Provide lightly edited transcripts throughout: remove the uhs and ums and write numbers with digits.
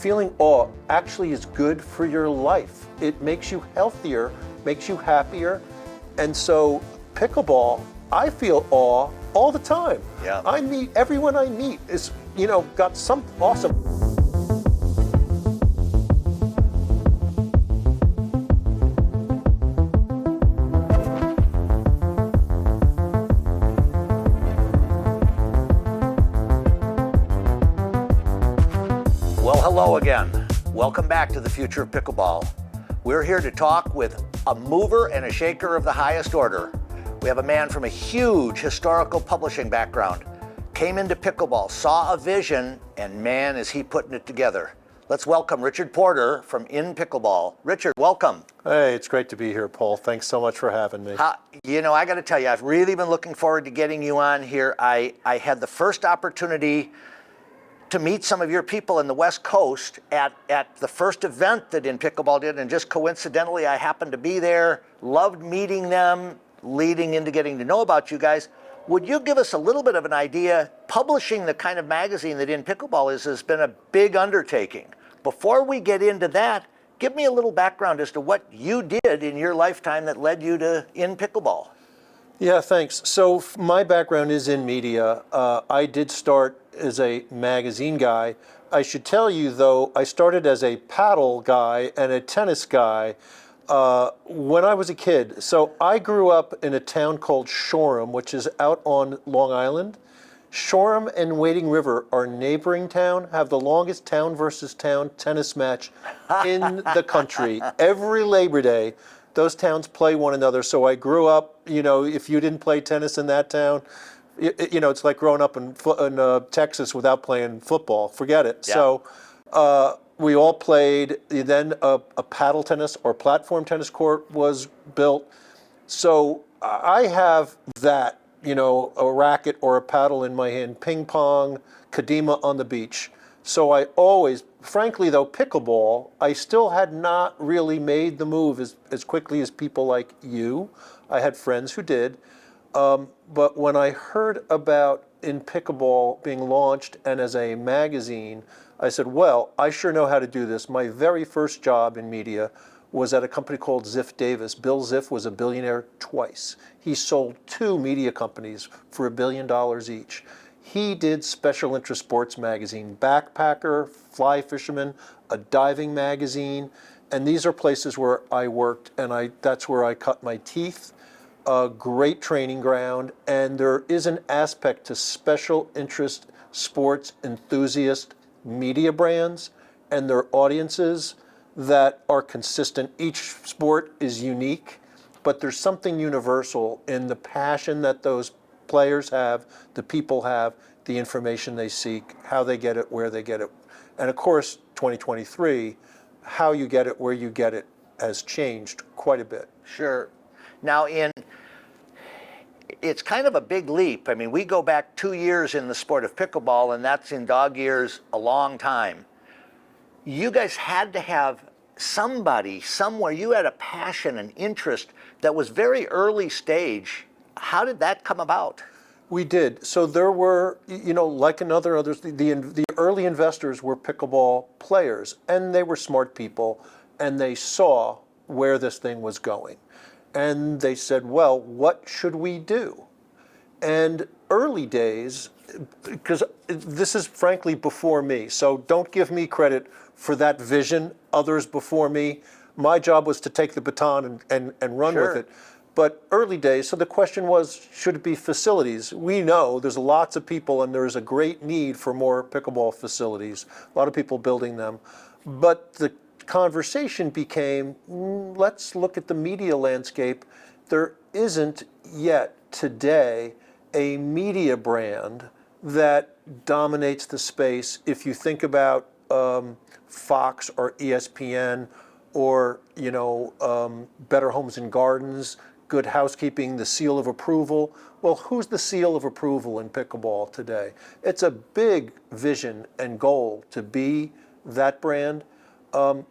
feeling awe actually is good for your life. It makes you healthier, makes you happier. And so pickleball, I feel awe all the time. Yeah. Everyone I meet is, got something awesome. Hello again. Welcome back to the future of pickleball. We're here to talk with a mover and a shaker of the highest order. We have a man from a huge historical publishing background, came into pickleball, saw a vision, and man, is he putting it together. Let's welcome Richard Porter from InPickleball. Richard, welcome. Hey, it's great to be here, Paul. Thanks so much for having me. I got to tell you, I've really been looking forward to getting you on here. I had the first opportunity to meet some of your people in the West Coast at the first event that InPickleball did, and just coincidentally, I happened to be there, loved meeting them, leading into getting to know about you guys. Would you give us a little bit of an idea? Publishing the kind of magazine that InPickleball is has been a big undertaking. Before we get into that, give me a little background as to what you did in your lifetime that led you to InPickleball. Yeah, thanks. So my background is in media. I did start as a magazine guy. I should tell you, though, I started as a paddle guy and a tennis guy when I was a kid. So I grew up in a town called Shoreham, which is out on Long Island. Shoreham and Wading River, our neighboring town, have the longest town versus town tennis match in the country. Every Labor Day, those towns play one another. So I grew up, if you didn't play tennis in that town, it's like growing up in Texas without playing football. Forget it. Yeah. So we all played. Then a paddle tennis or platform tennis court was built. So I have that, a racket or a paddle in my hand, ping pong, Kadima on the beach. So I always, frankly though, pickleball, I still had not really made the move as quickly as people like you. I had friends who did. But when I heard about InPickleball being launched and as a magazine, I said, well, I sure know how to do this. My very first job in media was at a company called Ziff Davis. Bill Ziff was a billionaire twice. He sold 2 media companies for $1 billion each. He did special interest sports magazine, Backpacker, Fly Fisherman, a diving magazine, and these are places where I worked, and that's where I cut my teeth. A great training ground, and there is an aspect to special interest sports enthusiast media brands and their audiences that are consistent. Each sport is unique, but there's something universal in the passion that those players have, the people have, the information they seek, how they get it, where they get it. And of course, 2023, how you get it, where you get it has changed quite a bit. Sure. Now, it's kind of a big leap. I mean, we go back 2 years in the sport of pickleball, and that's in dog years a long time. You guys had to have somebody, somewhere, you had a passion and interest that was very early stage. How did that come about? We did. So there were, like in others, the early investors were pickleball players, and they were smart people, and they saw where this thing was going. And they said, well, what should we do? And early days, because this is frankly before me, so don't give me credit for that vision, others before me. My job was to take the baton and run Sure. with it. But early days, so the question was, should it be facilities? We know there's lots of people and there's a great need for more pickleball facilities, a lot of people building them. But the conversation became, let's look at the media landscape. There isn't yet today a media brand that dominates the space. If you think about Fox or ESPN or Better Homes and Gardens, Good Housekeeping, the seal of approval. Well, who's the seal of approval in pickleball today? It's a big vision and goal to be that brand.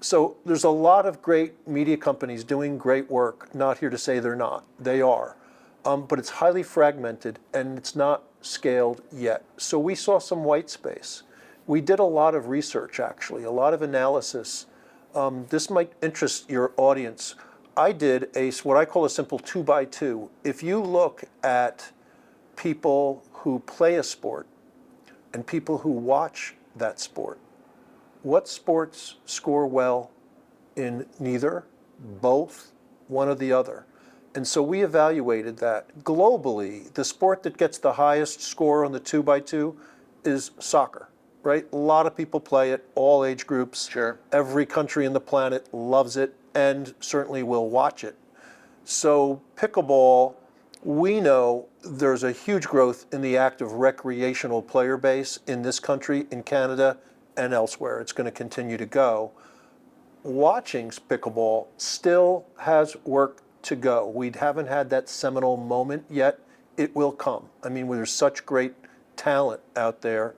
So there's a lot of great media companies doing great work. Not here to say they're not. They are. But it's highly fragmented and it's not scaled yet. So we saw some white space. we did a lot of research, actually, a lot of analysis. This might interest your audience. I did what I call a simple 2x2. If you look at people who play a sport and people who watch that sport, what sports score well in neither, both, one or the other? And so we evaluated that. Globally, the sport that gets the highest score on the 2x2 is soccer, right? A lot of people play it, all age groups. Sure. Every country on the planet loves it and certainly will watch it. So pickleball, we know there's a huge growth in the active recreational player base in this country, in Canada, and elsewhere. It's going to continue to go. Watching pickleball still has work to go. We haven't had that seminal moment yet. It will come. I mean, there's such great talent out there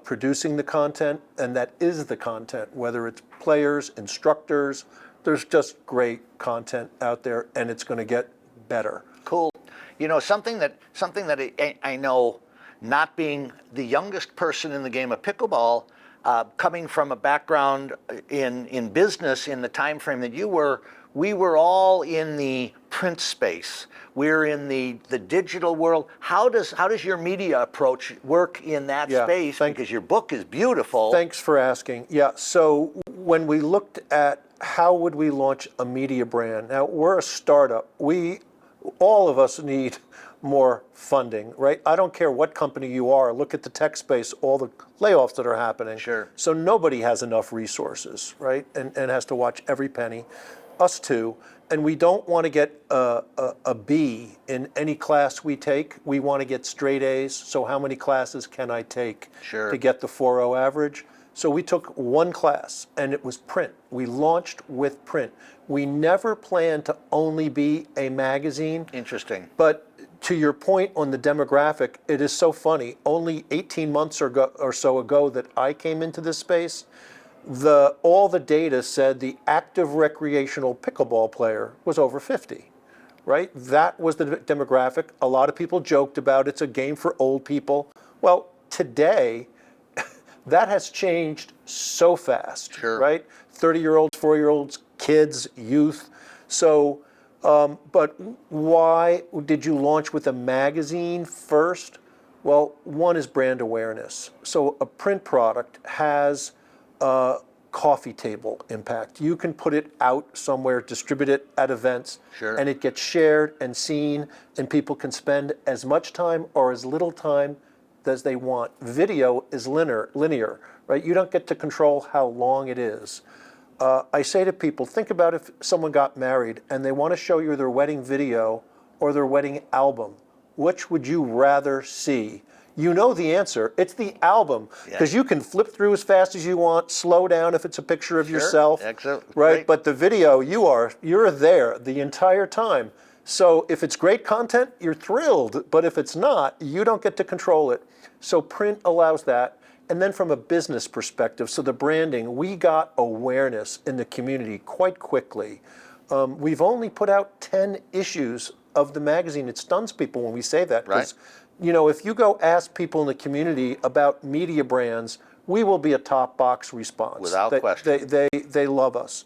producing the content, and that is the content, whether it's players, instructors. There's just great content out there, and it's going to get better. Cool. You know, something that I know, not being the youngest person in the game of pickleball, coming from a background in business in the time frame that you were, we were all in the print space. We're in the digital world. How does your media approach work in that space? Because your book is beautiful. Thanks for asking. Yeah, so when we looked at how would we launch a media brand, now we're a startup. All of us need more funding, right? I don't care what company you are. Look at the tech space, all the layoffs that are happening. Sure. So nobody has enough resources, right? And has to watch every penny. Us too. And we don't want to get a B in any class we take. We want to get straight A's. So how many classes can I take Sure. to get the 4.0 average? So we took one class, and it was print. We launched with print. We never planned to only be a magazine. Interesting. But to your point on the demographic, it is so funny. Only 18 months or so ago that I came into this space, all the data said the active recreational pickleball player was over 50, right? That was the demographic. A lot of people joked about it's a game for old people. Well, today, that has changed so fast, Sure. right? 30-year-olds, 4-year-olds, kids, youth. So, but why did you launch with a magazine first? Well, one is brand awareness. So a print product has a coffee table impact. You can put it out somewhere, distribute it at events, Sure. and it gets shared and seen, and people can spend as much time or as little time as they want. Video is linear, right? You don't get to control how long it is. I say to people, think about if someone got married and they want to show you their wedding video or their wedding album. Which would you rather see? You know the answer. It's the album, because you can flip through as fast as you want, slow down if it's a picture of yourself, Excellent. right? Great. But the video, you're there the entire time. So if it's great content, you're thrilled. But if it's not, you don't get to control it. So print allows that. And then from a business perspective, so the branding, we got awareness in the community quite quickly. We've only put out 10 issues of the magazine. It stuns people when we say that. Right. You know, if you go ask people in the community about media brands, we will be a top box response. Without question. They love us.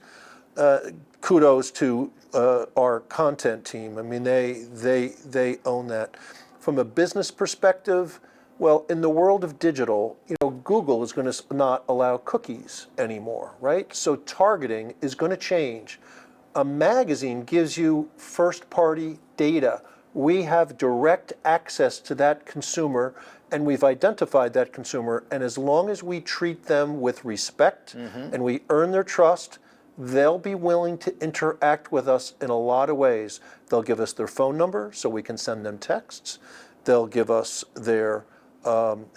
Kudos to our content team. I mean, they own that. From a business perspective, well, in the world of digital, you know, Google is going to not allow cookies anymore, right? So targeting is going to change. A magazine gives you first-party data. We have direct access to that consumer, and we've identified that consumer. And as long as we treat them with respect and we earn their trust, they'll be willing to interact with us in a lot of ways. They'll give us their phone number so we can send them texts. They'll give us their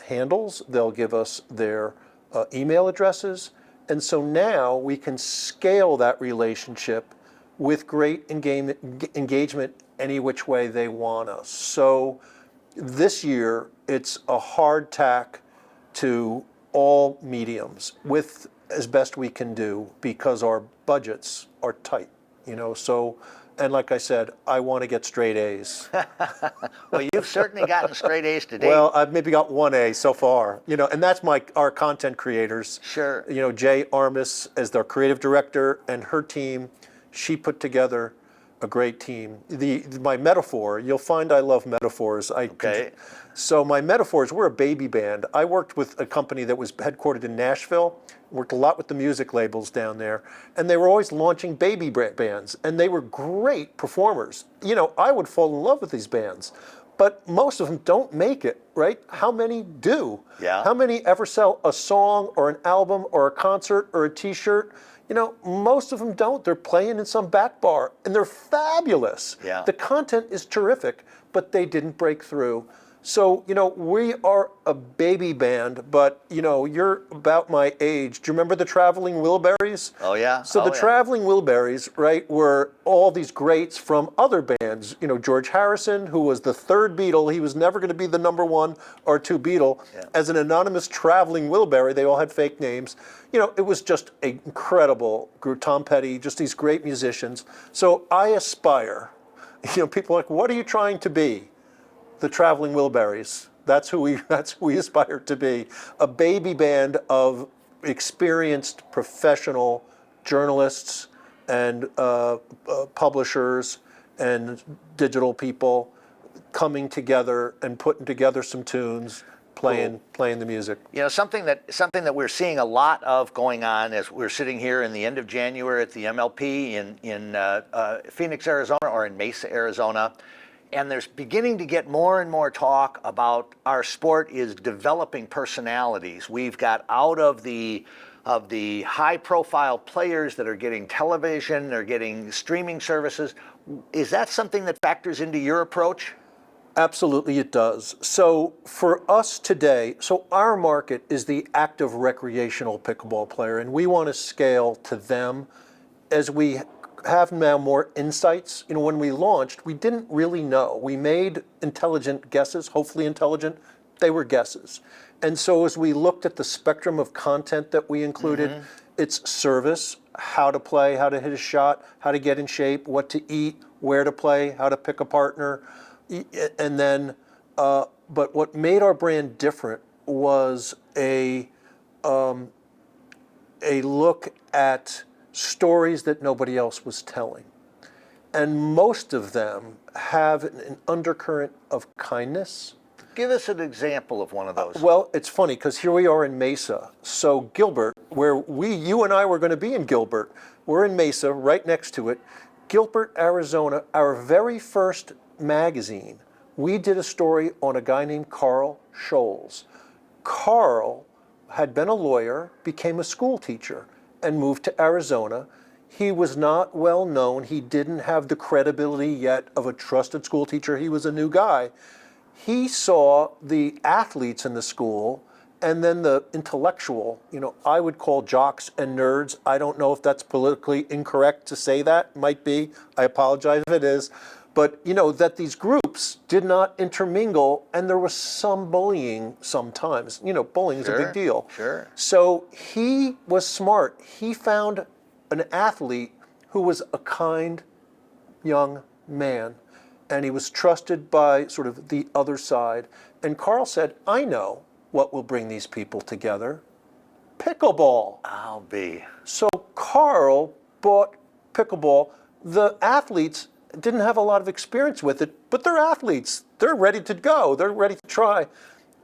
handles. They'll give us their email addresses. And so now we can scale that relationship with great engagement any which way they want us. So this year, it's a hard tack to all mediums with as best we can do, because our budgets are tight. You know, so And like I said, I want to get straight A's. Well, you've certainly gotten straight A's to date. Well, I've maybe got one A so far, and that's our content creators. Sure. Jay Armis as their creative director and her team, she put together a great team. My metaphor, you'll find I love metaphors. Okay. So my metaphors, we're a baby band. I worked with a company that was headquartered in Nashville, worked a lot with the music labels down there, and they were always launching baby bands, and they were great performers. I would fall in love with these bands, but most of them don't make it, right? How many do? Yeah. How many ever sell a song or an album or a concert or a t-shirt? Most of them don't. They're playing in some back bar, and they're fabulous. Yeah. The content is terrific, but they didn't break through. So, we are a baby band, but, you're about my age. Do you remember the Traveling Wilburys? Oh, yeah. So the Traveling Wilburys, right, were all these greats from other bands. George Harrison, who was the third Beatle. He was never going to be the number 1 or 2 Beatle. Yeah. As an anonymous Traveling Wilbury, they all had fake names. It was just an incredible group. Tom Petty, just these great musicians. So I aspire. People are like, what are you trying to be? The Traveling Wilburys. That's who we aspire to be. A baby band of experienced professional journalists and publishers and digital people coming together and putting together some tunes, playing the music. Something that we're seeing a lot of going on as we're sitting here in the end of January at the MLP in Phoenix, Arizona, or in Mesa, Arizona. And there's beginning to get more and more talk about our sport is developing personalities. We've got out of the high-profile players that are getting television, they're getting streaming services. Is that something that factors into your approach? Absolutely, it does. So for us today, our market is the active recreational pickleball player, and we want to scale to them as we have now more insights. When we launched, we didn't really know. We made intelligent guesses, hopefully intelligent. They were guesses. And so as we looked at the spectrum of content that we included, it's service, how to play, how to hit a shot, how to get in shape, what to eat, where to play, how to pick a partner. And then, but what made our brand different was a look at stories that nobody else was telling. And most of them have an undercurrent of kindness. Give us an example of one of those. Well, it's funny because here we are in Mesa. So Gilbert, where you and I were going to be in Gilbert, we're in Mesa, right next to it. Gilbert, Arizona, our very first magazine, we did a story on a guy named Carl Scholes. Carl had been a lawyer, became a school teacher, and moved to Arizona. He was not well known. He didn't have the credibility yet of a trusted school teacher. He was a new guy. He saw the athletes in the school and then the intellectual, I would call jocks and nerds. I don't know if that's politically incorrect to say that. Might be. I apologize if it is. But, that these groups did not intermingle, and there was some bullying sometimes. Bullying is a big deal. Sure. So he was smart. He found an athlete who was a kind young man, and he was trusted by sort of the other side. And Carl said, I know what will bring these people together. Pickleball. I'll be. So Carl bought pickleball. The athletes didn't have a lot of experience with it, but they're athletes. They're ready to go. They're ready to try.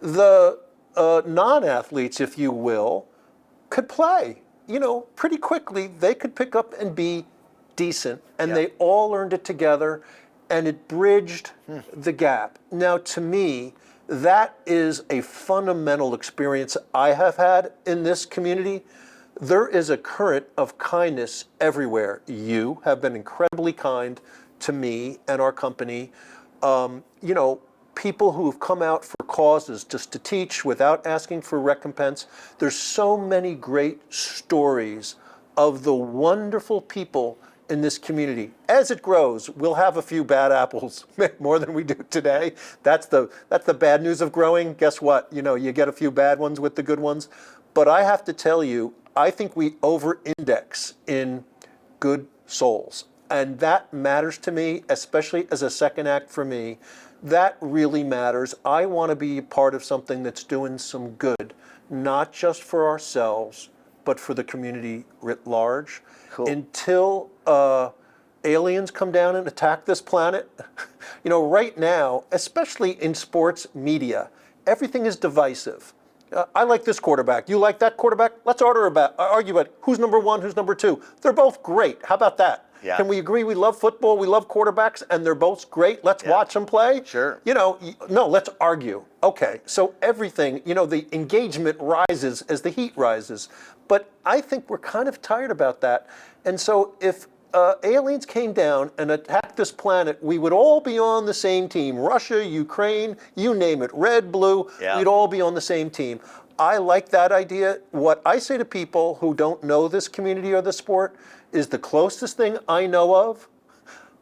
The non-athletes, if you will, could play. Pretty quickly. They could pick up and be decent, and they all learned it together, and it bridged the gap. Now, to me, that is a fundamental experience I have had in this community. There is a current of kindness everywhere. You have been incredibly kind to me and our company. People who have come out for causes just to teach without asking for recompense. There's so many great stories of the wonderful people in this community. As it grows, we'll have a few bad apples, more than we do today. That's the bad news of growing. Guess what? You get a few bad ones with the good ones. But I have to tell you, I think we over-index in good souls. And that matters to me, especially as a second act for me. That really matters. I want to be part of something that's doing some good, not just for ourselves, but for the community writ large. Cool. Until aliens come down and attack this planet, right now, especially in sports media, everything is divisive. I like this quarterback. You like that quarterback? Let's argue about who's number one, who's number two. They're both great. How about that? Yeah. Can we agree we love football, we love quarterbacks, and they're both great? Let's watch them play? Sure. No, let's argue. Okay, so everything, the engagement rises as the heat rises. But I think we're kind of tired about that. And so if aliens came down and attacked this planet, we would all be on the same team. Russia, Ukraine, you name it, red, blue, we'd all be on the same team. I like that idea. What I say to people who don't know this community or the sport is the closest thing I know of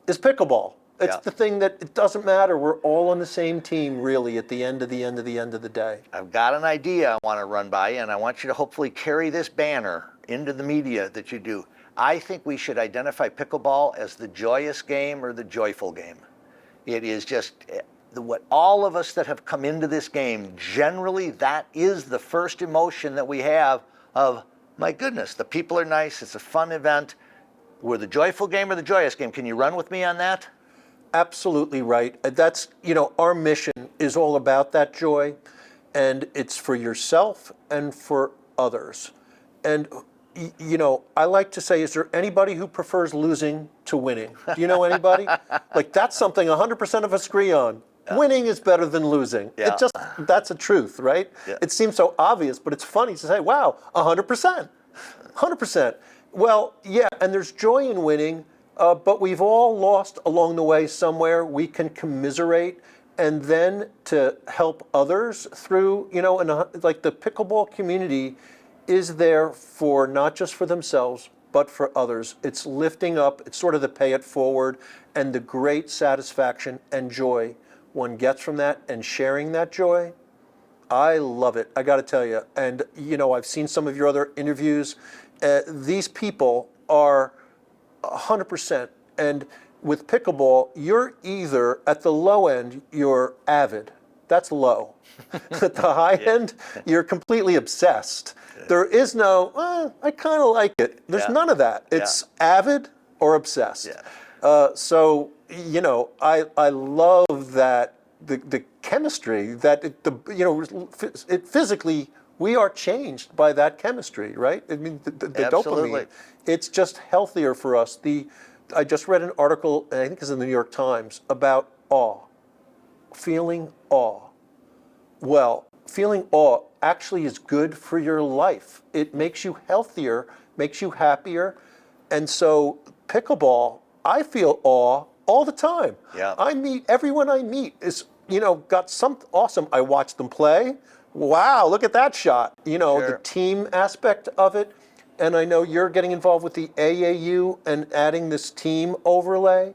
is pickleball. It's the thing that it doesn't matter. We're all on the same team, really, at the end of the day. I've got an idea I want to run by you, and I want you to hopefully carry this banner into the media that you do. I think we should identify pickleball as the joyous game or the joyful game. It is just what all of us that have come into this game, generally that is the first emotion that we have of, my goodness, the people are nice, it's a fun event. We're the joyful game or the joyous game. Can you run with me on that? Absolutely right. That's, our mission is all about that joy, and it's for yourself and for others. And I like to say, is there anybody who prefers losing to winning? Do you know anybody? That's something 100% of us agree on. Yeah. Winning is better than losing. Yeah. That's a truth, right? Yeah. It seems so obvious, but it's funny to say, wow, 100%. 100%. Well, yeah, and there's joy in winning, but we've all lost along the way somewhere. We can commiserate, and then to help others through, like the pickleball community is there for not just for themselves, but for others. It's lifting up, it's sort of the pay it forward, and the great satisfaction and joy one gets from that, and sharing that joy. I love it, I gotta tell you. And I've seen some of your other interviews. These people are 100%. And with pickleball, you're either at the low end, you're avid. That's low. At the high end, you're completely obsessed. There is no, I kind of like it. There's none of that. It's avid or obsessed. So, I love that the chemistry that it physically, we are changed by that chemistry, right? I mean, the dopamine, it's just healthier for us. I just read an article, I think it's in the New York Times, about awe, feeling awe. Well, feeling awe actually is good for your life. It makes you healthier, makes you happier. And so pickleball, I feel awe all the time. Yeah. Everyone I meet is, got something awesome. I watch them play. Wow, look at that shot. The team aspect of it. And I know you're getting involved with the AAU and adding this team overlay.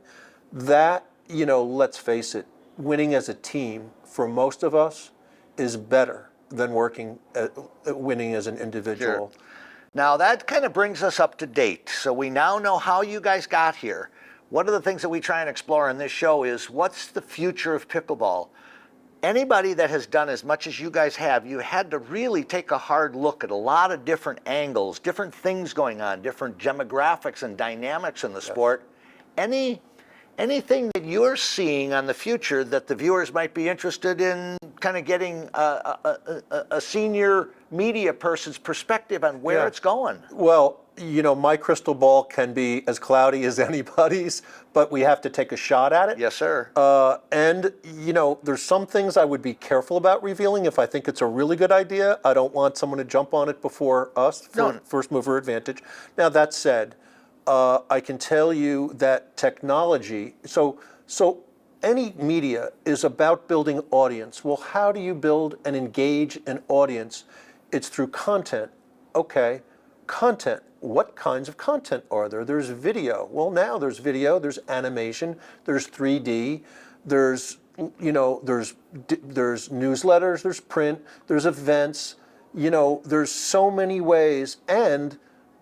That, let's face it, winning as a team for most of us is better than winning as an individual. Sure. Now that kind of brings us up to date. So we now know how you guys got here. One of the things that we try and explore in this show is what's the future of pickleball? Anybody that has done as much as you guys have, you had to really take a hard look at a lot of different angles, different things going on, different demographics and dynamics in the sport. Anything that you're seeing on the future that the viewers might be interested in kind of getting a senior media person's perspective on where it's going? Well, my crystal ball can be as cloudy as anybody's, but we have to take a shot at it. Yes, sir. And there's some things I would be careful about revealing if I think it's a really good idea. I don't want someone to jump on it before us for first mover advantage. Now, that said, I can tell you that technology, so any media is about building audience. Well, how do you build and engage an audience? It's through content. Okay, content. What kinds of content are there? There's video. Well, now there's video, there's animation, there's 3D, there's newsletters, there's print, there's events, there's so many ways, and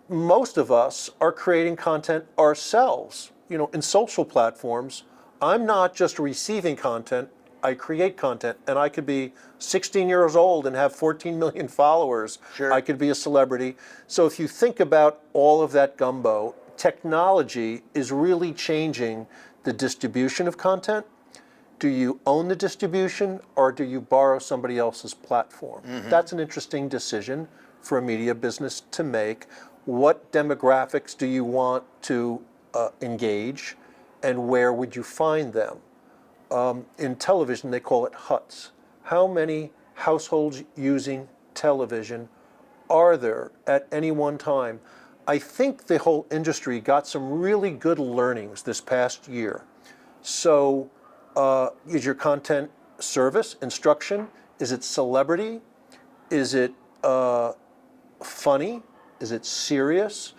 most of us are creating content ourselves. in social platforms, I'm not just receiving content, I create content, and I could be 16 years old and have 14 million followers. Sure. I could be a celebrity. So if you think about all of that gumbo, technology is really changing the distribution of content. Do you own the distribution, or do you borrow somebody else's platform? That's an interesting decision for a media business to make. What demographics do you want to engage, and where would you find them? In television, they call it HUTs. How many households using television are there at any one time? I think the whole industry got some really good learnings this past year. So, is your content service, instruction? Is it celebrity? Is it funny? Is it serious?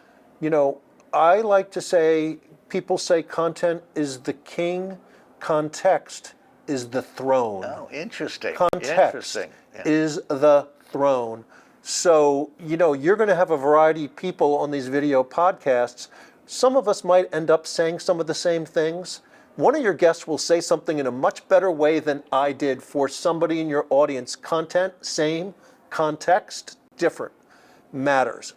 I like to say, people say content is the king, context is the throne. Oh, interesting. Context Interesting. Yeah. is the throne. So, you're going to have a variety of people on these video podcasts. Some of us might end up saying some of the same things. One of your guests will say something in a much better way than I did for somebody in your audience. Content, same. Context, different. Matters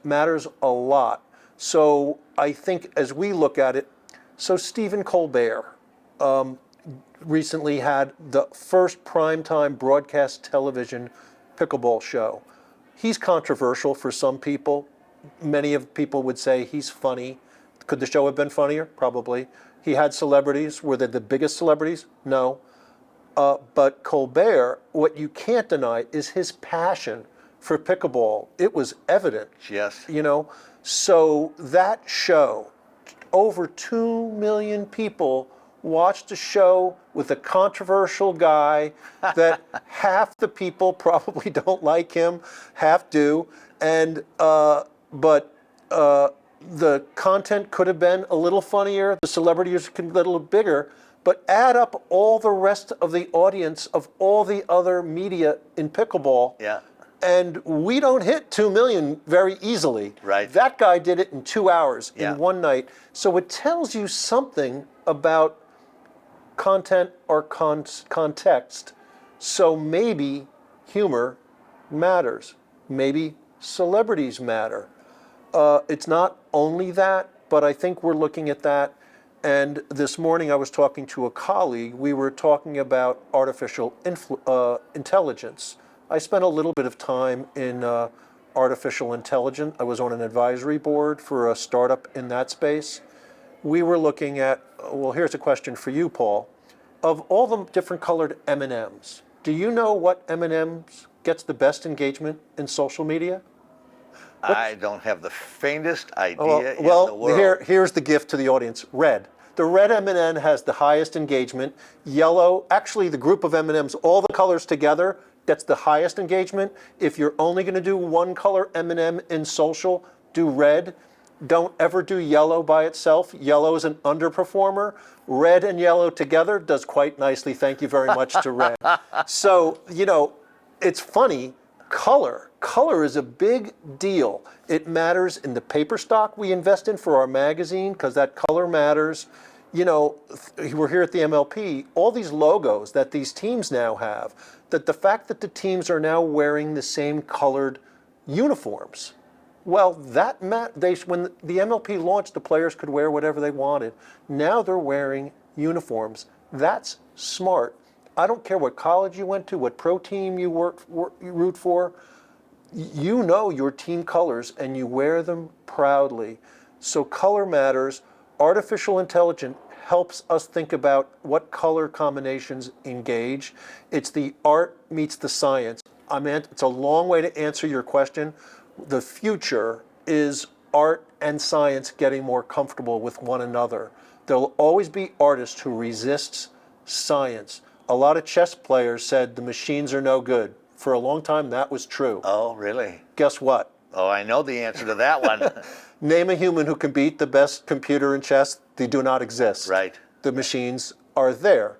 a lot. So I think as we look at it, so Stephen Colbert recently had the first primetime broadcast television pickleball show. He's controversial for some people. Many of people would say he's funny. Could the show have been funnier? Probably. He had celebrities. Were they the biggest celebrities? No. But Colbert, what you can't deny is his passion for pickleball. It was evident. Yes. So that show, over 2 million people watched a show with a controversial guy that half the people probably don't like him, half do, and but the content could have been a little funnier, the celebrities could be a little bigger, but add up all the rest of the audience of all the other media in pickleball. Yeah. And we don't hit 2 million very easily. Right. That guy did it in 2 hours Yeah. in one night. So it tells you something about content or context. So maybe humor matters. Maybe celebrities matter. It's not only that, but I think we're looking at that. And this morning I was talking to a colleague. We were talking about artificial intelligence. I spent a little bit of time in artificial intelligence. I was on an advisory board for a startup in that space. We were looking at, well, here's a question for you, Paul. Of all the different colored M&Ms, do you know what M&Ms gets the best engagement in social media? I don't have the faintest idea in the Well, world. here's the gift to the audience, red. The red M&M has the highest engagement. Yellow, actually the group of M&Ms, all the colors together, that's the highest engagement. If you're only going to do one color M&M in social, do red. Don't ever do yellow by itself. Yellow is an underperformer. Red and yellow together does quite nicely. Thank you very much to red. So, it's funny. Color is a big deal. It matters in the paper stock we invest in for our magazine because that color matters. We're here at the MLP, all these logos that these teams now have, that the fact that the teams are now wearing the same colored uniforms, well, when the MLP launched, the players could wear whatever they wanted. Now they're wearing uniforms. That's smart. I don't care what college you went to, what pro team you root for. You know your team colors and you wear them proudly. So color matters. Artificial intelligence helps us think about what color combinations engage. It's the art meets the science. It's a long way to answer your question. The future is art and science getting more comfortable with one another. There'll always be artists who resist science. A lot of chess players said the machines are no good. For a long time, that was true. Oh, really? Guess what? Oh, I know the answer to that one. Name a human who can beat the best computer in chess. They do not exist. Right. The machines are there.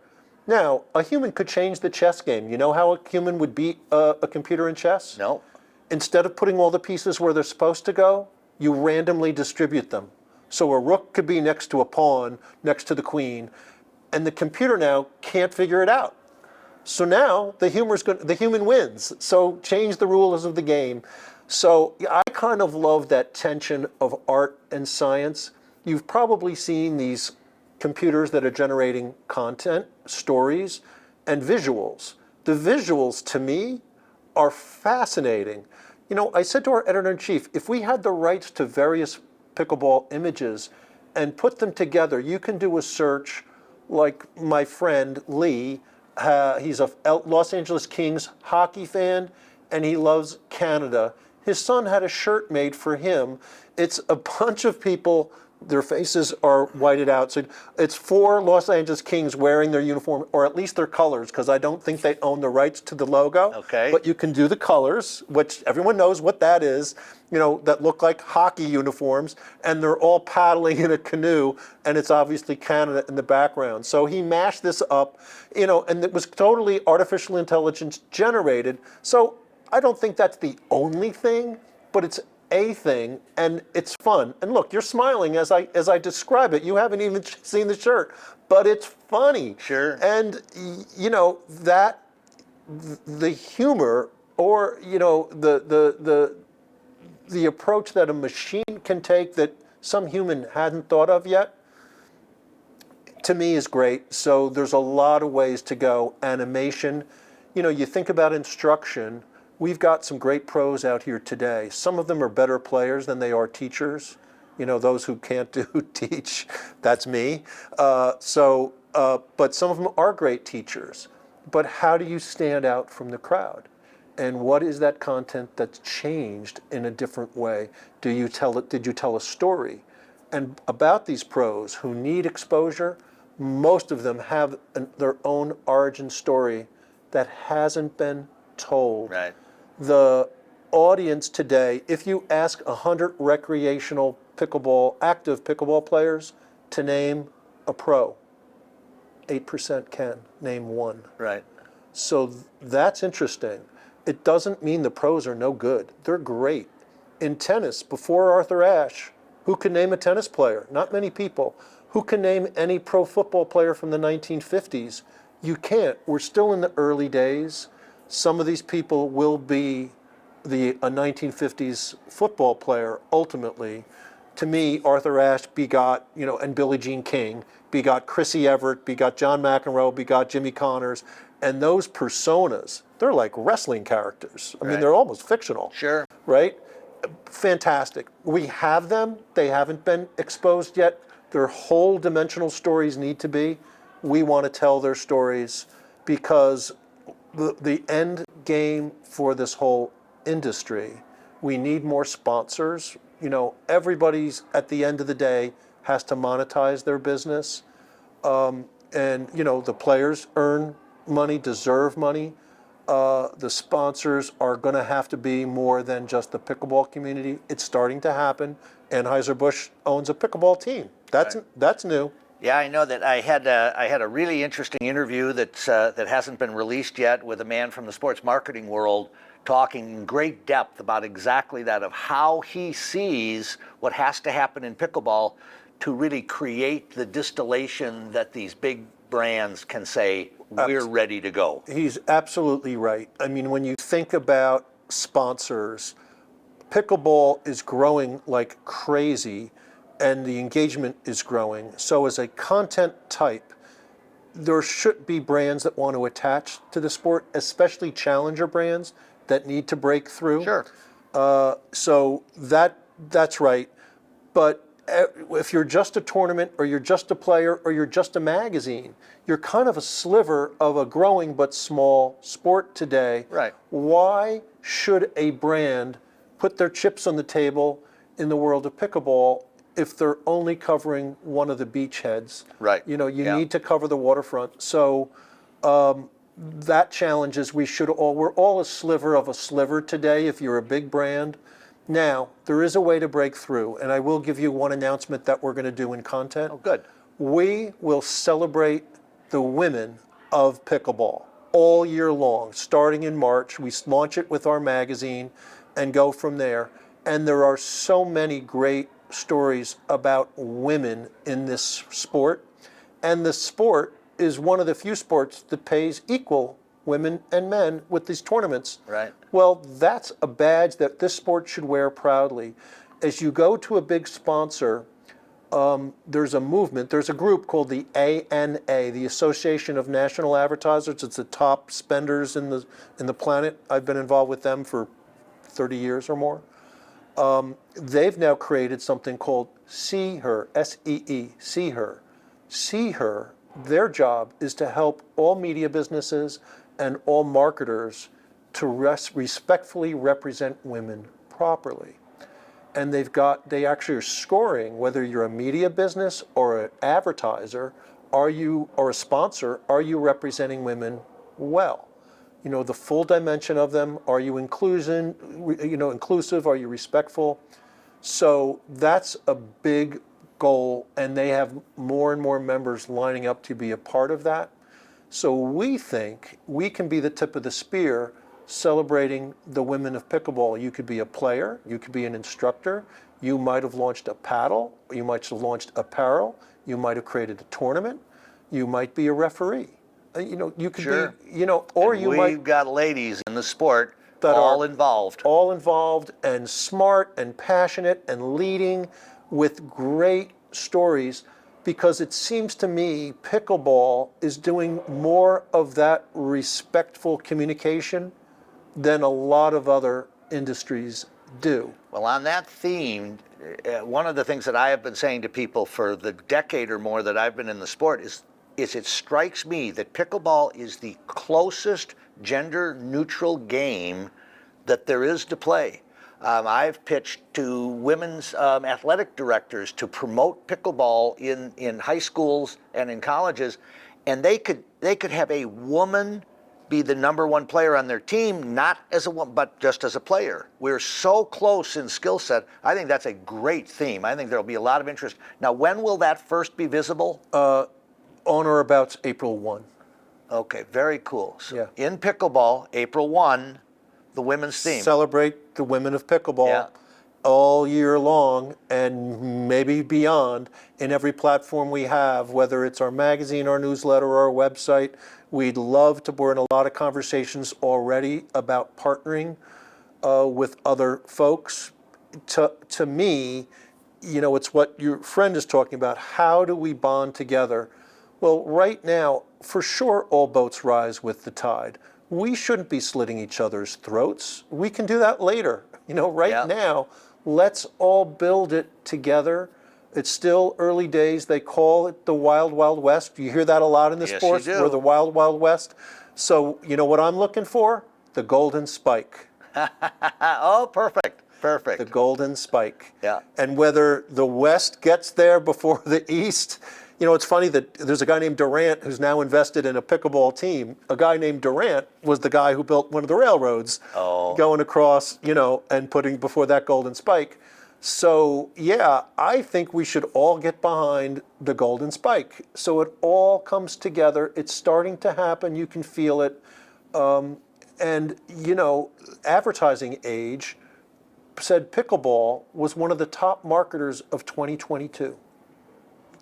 Now, a human could change the chess game. You know how a human would beat a computer in chess? No. Instead of putting all the pieces where they're supposed to go, you randomly distribute them. So a rook could be next to a pawn, next to the queen, and the computer now can't figure it out. So now the human wins. So change the rules of the game. So I kind of love that tension of art and science. You've probably seen these computers that are generating content, stories, and visuals. The visuals, to me, are fascinating. You know, I said to our editor-in-chief, if we had the rights to various pickleball images and put them together, you can do a search like my friend Lee. He's a Los Angeles Kings hockey fan, and he loves Canada. His son had a shirt made for him. It's a bunch of people, their faces are whited out. So it's 4 Los Angeles Kings wearing their uniform, or at least their colors, because I don't think they own the rights to the logo. Okay. But you can do the colors, which everyone knows what that is, you know, that look like hockey uniforms, and they're all paddling in a canoe, and it's obviously Canada in the background. So he mashed this up, you know, and it was totally artificial intelligence generated. So I don't think that's the only thing, but it's a thing, and it's fun. And look, you're smiling as I describe it. You haven't even seen the shirt, but it's funny. Sure. And you know that the humor, or you know the approach that a machine can take that some human hadn't thought of yet, to me is great. So there's a lot of ways to go. Animation, you know, you think about instruction. We've got some great pros out here today. Some of them are better players than they are teachers. You know, those who can't teach, that's me. But some of them are great teachers. But how do you stand out from the crowd? And what is that content that's changed in a different way? Did you tell a story? And about these pros who need exposure, most of them have their own origin story that hasn't been told. Right. The audience today, if you ask 100 recreational active pickleball players to name a pro, 8% can name one. Right. So that's interesting. It doesn't mean the pros are no good. They're great. In tennis, before Arthur Ashe, who can name a tennis player? Not many people. Who can name any pro football player from the 1950s? You can't. We're still in the early days. Some of these people will be a 1950s football player ultimately. To me, Arthur Ashe begot, you know, and Billie Jean King begot Chrissy Everett, begot John McEnroe, begot Jimmy Connors, and those personas, they're like wrestling characters. I mean, they're almost fictional. Sure. Right? Fantastic. We have them. They haven't been exposed yet. Their whole dimensional stories need to be. We want to tell their stories because the end game for this whole industry, we need more sponsors. You know, everybody's at the end of the day has to monetize their business. And, you know, the players earn money, deserve money. The sponsors are going to have to be more than just the pickleball community. It's starting to happen. Anheuser-Busch owns a pickleball team. That's new. Yeah, I know that I had a really interesting interview that hasn't been released yet with a man from the sports marketing world talking in great depth about exactly that, of how he sees what has to happen in pickleball to really create the distillation that these big brands can say, we're ready to go. He's absolutely right. I mean, when you think about sponsors, pickleball is growing like crazy and the engagement is growing. So as a content type, there should be brands that want to attach to the sport, especially challenger brands that need to break through. Sure. So that's right. But if you're just a tournament, or you're just a player, or you're just a magazine, you're kind of a sliver of a growing but small sport today. Right. Why should a brand put their chips on the table in the world of pickleball if they're only covering one of the beachheads? Right. You know, you need to cover the waterfront. So that challenges, we're all a sliver of a sliver today if you're a big brand. Now, there is a way to break through, and I will give you one announcement that we're going to do in content. Oh, good. We will celebrate the women of pickleball all year long, starting in March. We launch it with our magazine and go from there. And there are so many great stories about women in this sport, and the sport is one of the few sports that pays equal women and men with these tournaments. Right. Well, that's a badge that this sport should wear proudly. As you go to a big sponsor, there's a movement, there's a group called the ANA, the Association of National Advertisers. It's the top spenders in the planet. I've been involved with them for 30 years or more. They've now created something called See Her, S-E-E, See Her. See Her, their job is to help all media businesses and all marketers to respectfully represent women properly. And they actually are scoring whether you're a media business or an advertiser, or a sponsor, are you representing women well? You know, the full dimension of them. Are you inclusive? Are you respectful? So that's a big goal, and they have more and more members lining up to be a part of that. So we think we can be the tip of the spear celebrating the women of pickleball. You could be a player, you could be an instructor, you might have launched a paddle, you might have launched apparel, you might have created a tournament, you might be a referee. You could Sure. be, or And you might. we've got ladies in the sport That all are involved. All involved and smart and passionate and leading with great stories, because it seems to me pickleball is doing more of that respectful communication than a lot of other industries do. Well, on that theme, one of the things that I have been saying to people for the decade or more that I've been in the sport is it strikes me that pickleball is the closest gender-neutral game that there is to play. I've pitched to women's athletic directors to promote pickleball in high schools and in colleges, and they could have a woman be the number one player on their team, not as a woman, but just as a player. We're so close in skill set. I think that's a great theme. I think there'll be a lot of interest. Now, when will that first be visible? On or about April 1. Okay, very cool. So Yeah. in pickleball, April 1, the women's theme. Celebrate the women of pickleball. Yeah. All year long and maybe beyond in every platform we have, whether it's our magazine, our newsletter, or our website. We'd love to. We're in a lot of conversations already about partnering with other folks. To me, it's what your friend is talking about. How do we bond together? Well, right now, for sure, all boats rise with the tide. We shouldn't be slitting each other's throats. We can do that later. Right Yeah. now, let's all build it together. It's still early days. They call it the Wild Wild West. You hear that a lot in the Yes, sports. you do. We're the Wild Wild West. So you know what I'm looking for? The golden spike. Oh, perfect. Perfect. The golden spike. Yeah. And whether the West gets there before the East, it's funny that there's a guy named Durant who's now invested in a pickleball team. A guy named Durant was the guy who built one of the railroads going across, and putting before that golden spike. So, yeah, I think we should all get behind the golden spike. So it all comes together. It's starting to happen. You can feel it. And, Advertising Age said pickleball was one of the top marketers of 2022.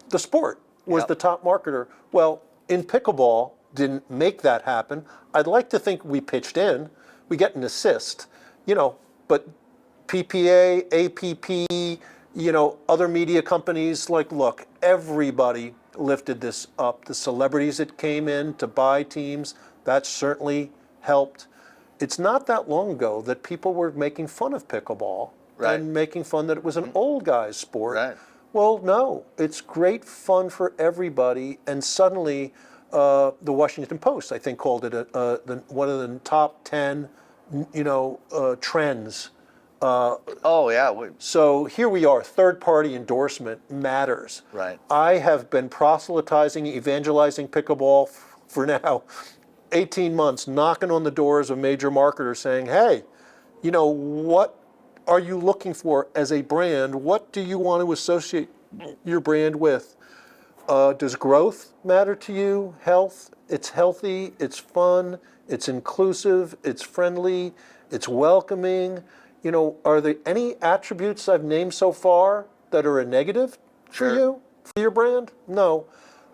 The sport was Yep. the top marketer. Well, InPickleball didn't make that happen. I'd like to think we pitched in. We get an assist, but PPA, APP, other media companies, look, everybody lifted this up. The celebrities that came in to buy teams, that certainly helped. It's not that long ago that people were making fun of pickleball Right. and making fun that it was an old guy's sport. Right. Well, no, it's great fun for everybody. And suddenly, the Washington Post, I think, called it one of the top 10, trends. Oh, yeah. So here we are, third-party endorsement matters. Right. I have been proselytizing, evangelizing pickleball for now 18 months, knocking on the doors of major marketers saying, hey, what are you looking for as a brand? What do you want to associate your brand with? Does growth matter to you? Health? It's healthy, it's fun, it's inclusive, it's friendly, it's welcoming. Are there any attributes I've named so far that are a negative for Sure. you, for your brand? No.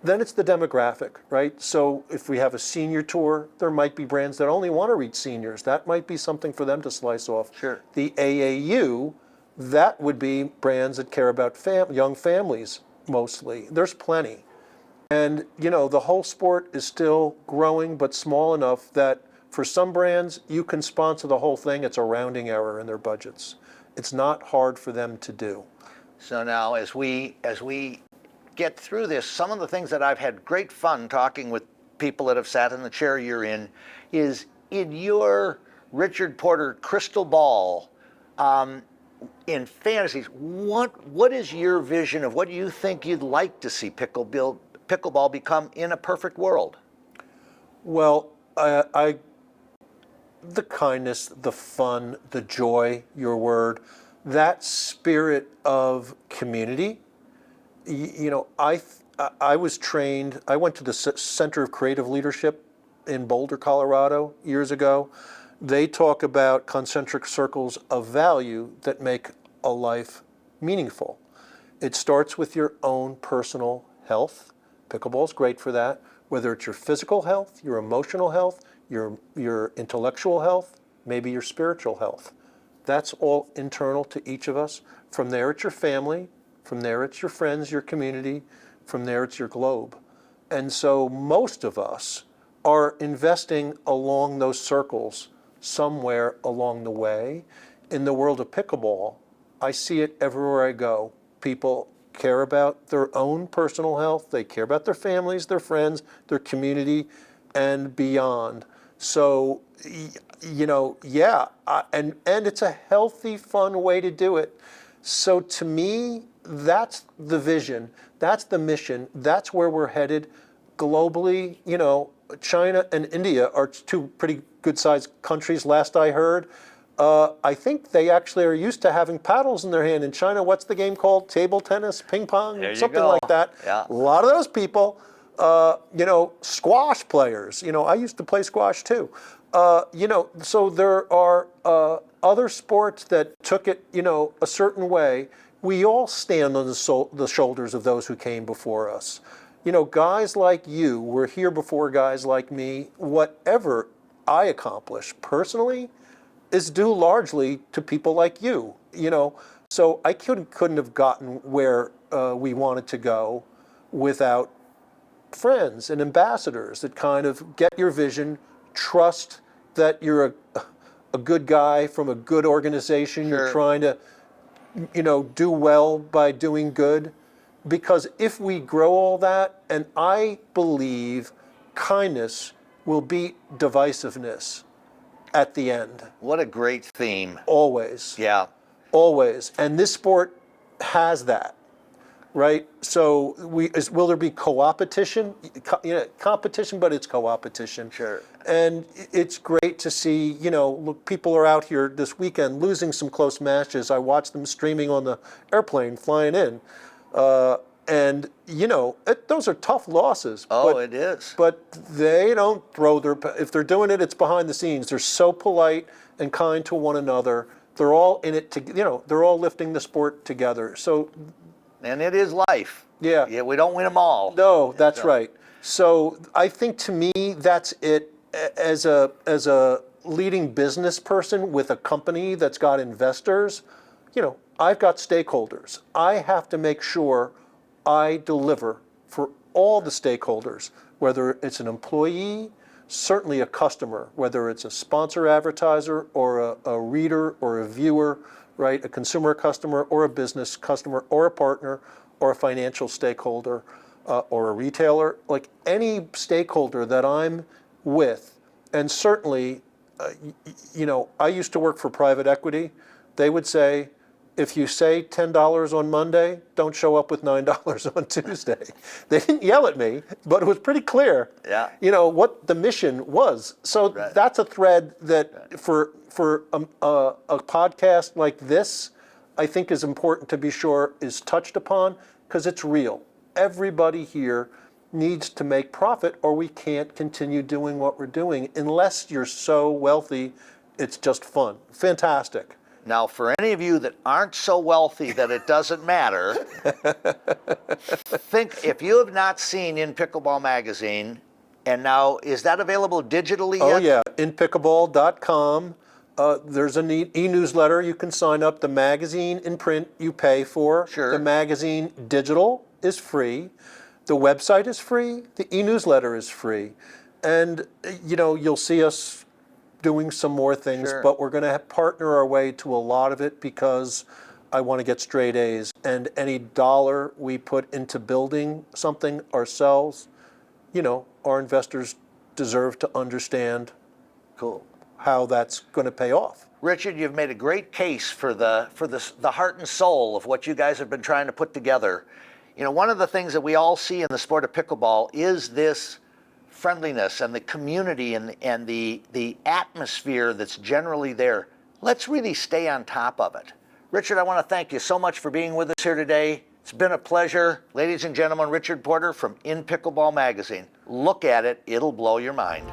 Then it's the demographic, right? So if we have a senior tour, there might be brands that only want to reach seniors. That might be something for them to slice off. Sure. The AAU, that would be brands that care about young families mostly. There's plenty. And, the whole sport is still growing, but small enough that for some brands, you can sponsor the whole thing. It's a rounding error in their budgets. It's not hard for them to do. So now, as we get through this, some of the things that I've had great fun talking with people that have sat in the chair you're in is in your Richard Porter crystal ball, in fantasies, what is your vision of what you think you'd like to see pickleball become in a perfect world? Well, the kindness, the fun, the joy, your word, that spirit of community. I was trained, I went to the Center of Creative Leadership in Boulder, Colorado years ago. They talk about concentric circles of value that make a life meaningful. It starts with your own personal health. Pickleball's great for that. Whether it's your physical health, your emotional health, your intellectual health, maybe your spiritual health. That's all internal to each of us. From there, it's your family. From there, it's your friends, your community. From there, it's your globe. And so most of us are investing along those circles somewhere along the way. In the world of pickleball, I see it everywhere I go. People care about their own personal health. They care about their families, their friends, their community, and beyond. So, and it's a healthy, fun way to do it. So to me, that's the vision, that's the mission, that's where we're headed globally. China and India are two pretty good-sized countries, last I heard. I think they actually are used to having paddles in their hand. In China, what's the game called? Table tennis, ping pong, There you something go. like that. Yeah. A lot of those people, squash players. I used to play squash too. So there are other sports that took it, a certain way. We all stand on the shoulders of those who came before us. Guys like you were here before guys like me. Whatever I accomplish personally is due largely to people like you. So I couldn't have gotten where we wanted to go without friends and ambassadors that kind of get your vision, trust that you're a good guy from a good organization. Sure. You're trying to, do well by doing good. Because if we grow all that, and I believe kindness will beat divisiveness at the end. What a great theme. Always. Yeah. Always. And this sport has that. Right? So will there be co-opetition? Competition, but it's co-opetition. Sure. And it's great to see, look, people are out here this weekend losing some close matches. I watched them streaming on the airplane flying in. And, those are tough losses. Oh, it is. But they don't throw if they're doing it, it's behind the scenes. They're so polite and kind to one another. They're all in it, they're all lifting the sport together. So. And it is life. Yeah. We don't win them all. No, that's right. So I think to me, that's it. As a leading business person with a company that's got investors, I've got stakeholders. I have to make sure I deliver for all the stakeholders, whether it's an employee, certainly a customer, whether it's a sponsor advertiser or a reader or a viewer, right? A consumer customer or a business customer or a partner or a financial stakeholder or a retailer, like any stakeholder that I'm with. And certainly, I used to work for private equity. They would say, if you say $10 on Monday, don't show up with $9 on Tuesday. They didn't yell at me, but it was pretty clear, what the mission was. So that's a thread that for a podcast like this, I think is important to be sure is touched upon because it's real. Everybody here needs to make profit or we can't continue doing what we're doing unless you're so wealthy, it's just fun. Fantastic. Now, for any of you that aren't so wealthy that it doesn't matter, think if you have not seen In Pickleball magazine, and now is that available digitally yet? Oh yeah, InPickleball.com. There's an e-newsletter you can sign up. The magazine in print you pay for. Sure. The magazine digital is free. The website is free. The e-newsletter is free. And you'll see us doing some more things, Sure. but we're going to partner our way to a lot of it because I want to get straight A's. And any dollar we put into building something ourselves, our investors deserve to understand Cool. how that's going to pay off. Richard, you've made a great case for the heart and soul of what you guys have been trying to put together. One of the things that we all see in the sport of pickleball is this friendliness and the community and the atmosphere that's generally there. Let's really stay on top of it. Richard, I want to thank you so much for being with us here today. It's been a pleasure. Ladies and gentlemen, Richard Porter from In Pickleball magazine. Look at it, it'll blow your mind.